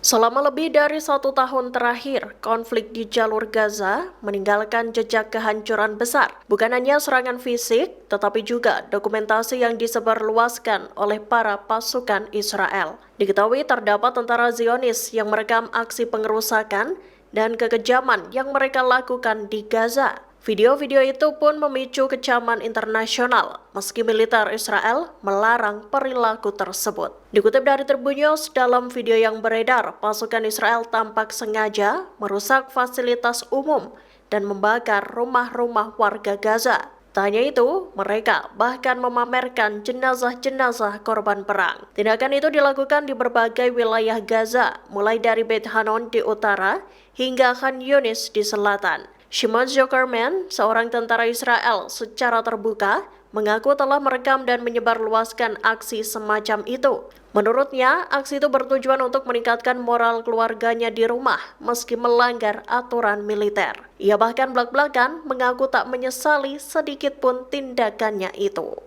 Selama lebih dari 1 tahun terakhir, konflik di jalur Gaza meninggalkan jejak kehancuran besar. Bukan hanya serangan fisik, tetapi juga dokumentasi yang disebarluaskan oleh para pasukan Israel. Diketahui terdapat tentara Zionis yang merekam aksi pengerusakan dan kekejaman yang mereka lakukan di Gaza. Video-video itu pun memicu kecaman internasional, meski militer Israel melarang perilaku tersebut. Dikutip dari Tribun News, dalam video yang beredar, pasukan Israel tampak sengaja merusak fasilitas umum dan membakar rumah-rumah warga Gaza. Tak hanya itu, mereka bahkan memamerkan jenazah-jenazah korban perang. Tindakan itu dilakukan di berbagai wilayah Gaza, mulai dari Beit Hanon di utara hingga Khan Yunis di selatan. Shimon Zuckerman, seorang tentara Israel, secara terbuka mengaku telah merekam dan menyebarluaskan aksi semacam itu. Menurutnya, aksi itu bertujuan untuk meningkatkan moral keluarganya di rumah meski melanggar aturan militer. Ia bahkan belak-belakan mengaku tak menyesali sedikit pun tindakannya itu.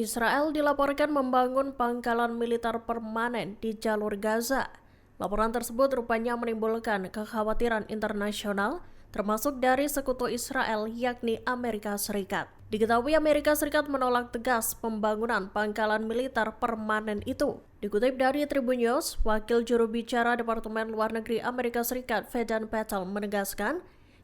Israel dilaporkan membangun pangkalan militer permanen di jalur Gaza. Laporan tersebut rupanya menimbulkan kekhawatiran internasional, termasuk dari sekutu Israel yakni Amerika Serikat. Diketahui Amerika Serikat menolak tegas pembangunan pangkalan militer permanen itu. Dikutip dari Tribun News, Wakil Juru Bicara Departemen Luar Negeri Amerika Serikat Vedant Patel menegaskan,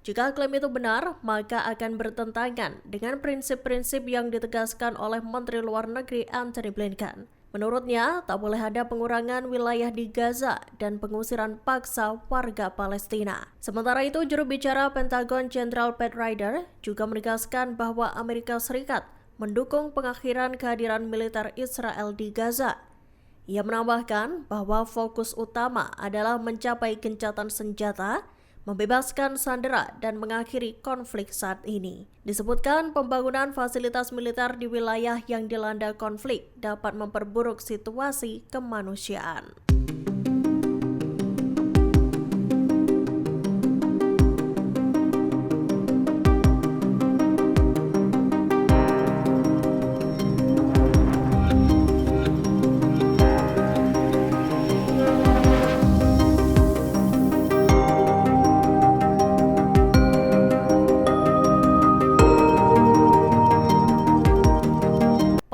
jika klaim itu benar, maka akan bertentangan dengan prinsip-prinsip yang ditegaskan oleh Menteri Luar Negeri Antony Blinken. Menurutnya, tak boleh ada pengurangan wilayah di Gaza dan pengusiran paksa warga Palestina. Sementara itu, juru bicara Pentagon Jenderal Pat Ryder juga menegaskan bahwa Amerika Serikat mendukung pengakhiran kehadiran militer Israel di Gaza. Ia menambahkan bahwa fokus utama adalah mencapai gencatan senjata, membebaskan sandera dan mengakhiri konflik saat ini. Disebutkan pembangunan fasilitas militer di wilayah yang dilanda konflik dapat memperburuk situasi kemanusiaan.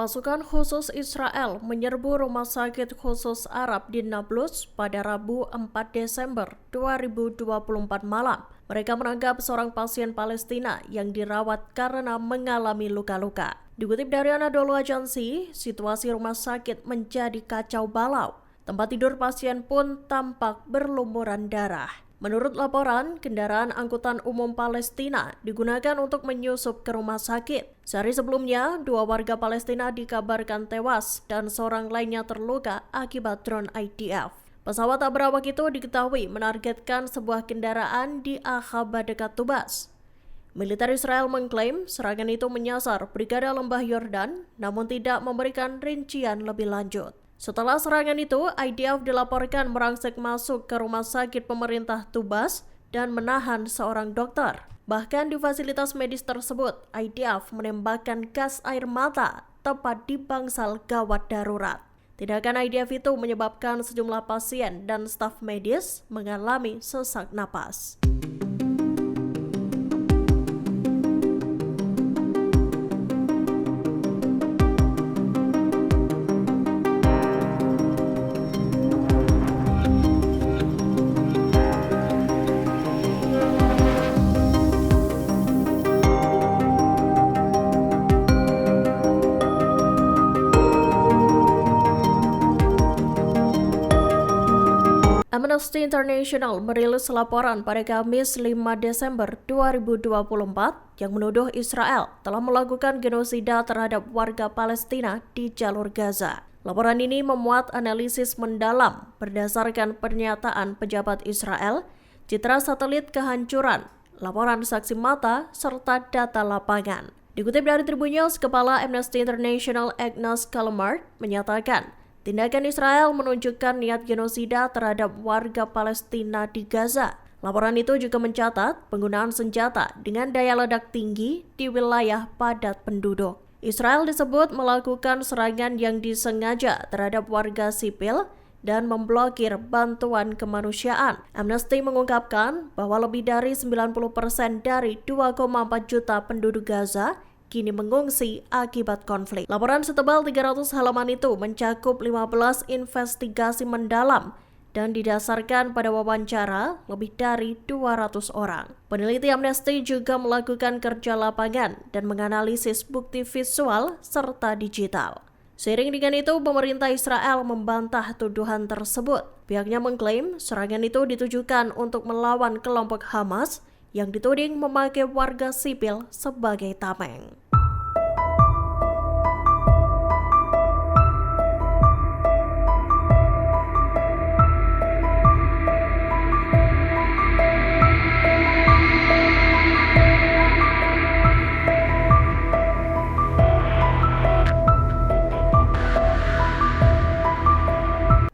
Pasukan khusus Israel menyerbu Rumah Sakit Khusus Arab di Nablus pada Rabu 4 Desember 2024 malam. Mereka menangkap seorang pasien Palestina yang dirawat karena mengalami luka-luka. Dikutip dari Anadolu Agency, situasi rumah sakit menjadi kacau balau. Tempat tidur pasien pun tampak berlumuran darah. Menurut laporan, kendaraan angkutan umum Palestina digunakan untuk menyusup ke rumah sakit. Sehari sebelumnya, 2 warga Palestina dikabarkan tewas dan seorang lainnya terluka akibat drone IDF. Pesawat tak berawak itu diketahui menargetkan sebuah kendaraan di Aqaba dekat Tubas. Militer Israel mengklaim serangan itu menyasar Brigade Lembah Yordan, namun tidak memberikan rincian lebih lanjut. Setelah serangan itu, IDF dilaporkan merangsek masuk ke rumah sakit pemerintah Tubas dan menahan seorang dokter. Bahkan di fasilitas medis tersebut, IDF menembakkan gas air mata tepat di bangsal gawat darurat. Tindakan IDF itu menyebabkan sejumlah pasien dan staf medis mengalami sesak napas. Amnesty International merilis laporan pada Kamis 5 Desember 2024 yang menuduh Israel telah melakukan genosida terhadap warga Palestina di jalur Gaza. Laporan ini memuat analisis mendalam berdasarkan pernyataan pejabat Israel, citra satelit kehancuran, laporan saksi mata, serta data lapangan. Dikutip dari Tribun News, Kepala Amnesty International Agnes Callamard menyatakan, tindakan Israel menunjukkan niat genosida terhadap warga Palestina di Gaza. Laporan itu juga mencatat penggunaan senjata dengan daya ledak tinggi di wilayah padat penduduk. Israel disebut melakukan serangan yang disengaja terhadap warga sipil dan memblokir bantuan kemanusiaan. Amnesty mengungkapkan bahwa lebih dari 90% dari 2,4 juta penduduk Gaza kini mengungsi akibat konflik. Laporan setebal 300 halaman itu mencakup 15 investigasi mendalam dan didasarkan pada wawancara lebih dari 200 orang. Peneliti Amnesty juga melakukan kerja lapangan dan menganalisis bukti visual serta digital. Seiring dengan itu, pemerintah Israel membantah tuduhan tersebut. Pihaknya mengklaim serangan itu ditujukan untuk melawan kelompok Hamas yang dituding memakai warga sipil sebagai tameng.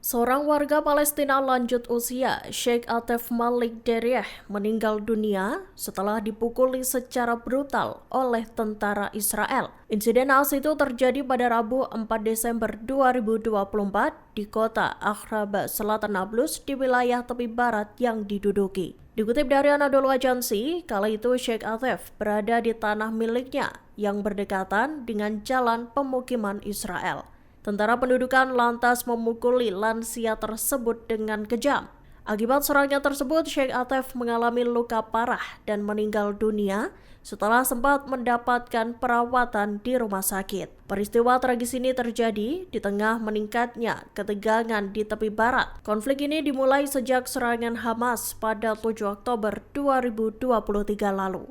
Seorang warga Palestina lanjut usia, Sheikh Atef Malik Deryeh, meninggal dunia setelah dipukuli secara brutal oleh tentara Israel. Insiden naas itu terjadi pada Rabu 4 Desember 2024 di kota Akhraba, Selatan Nablus di wilayah tepi barat yang diduduki. Dikutip dari Anadolu Agency, kala itu Sheikh Atef berada di tanah miliknya yang berdekatan dengan jalan pemukiman Israel. Tentara pendudukan lantas memukuli lansia tersebut dengan kejam. Akibat serangan tersebut, Sheikh Atef mengalami luka parah dan meninggal dunia setelah sempat mendapatkan perawatan di rumah sakit. Peristiwa tragis ini terjadi di tengah meningkatnya ketegangan di tepi barat. Konflik ini dimulai sejak serangan Hamas pada 7 Oktober 2023 lalu.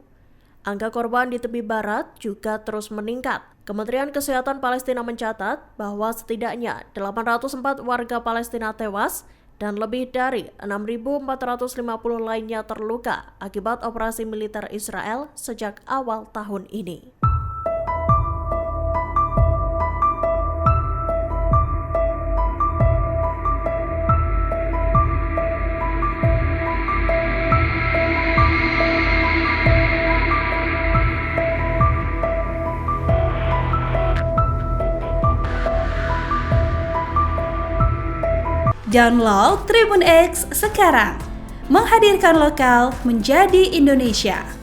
Angka korban di tepi barat juga terus meningkat. Kementerian Kesehatan Palestina mencatat bahwa setidaknya 804 warga Palestina tewas dan lebih dari 6.450 lainnya terluka akibat operasi militer Israel sejak awal tahun ini. Download Tribun X sekarang, menghadirkan lokal menjadi Indonesia.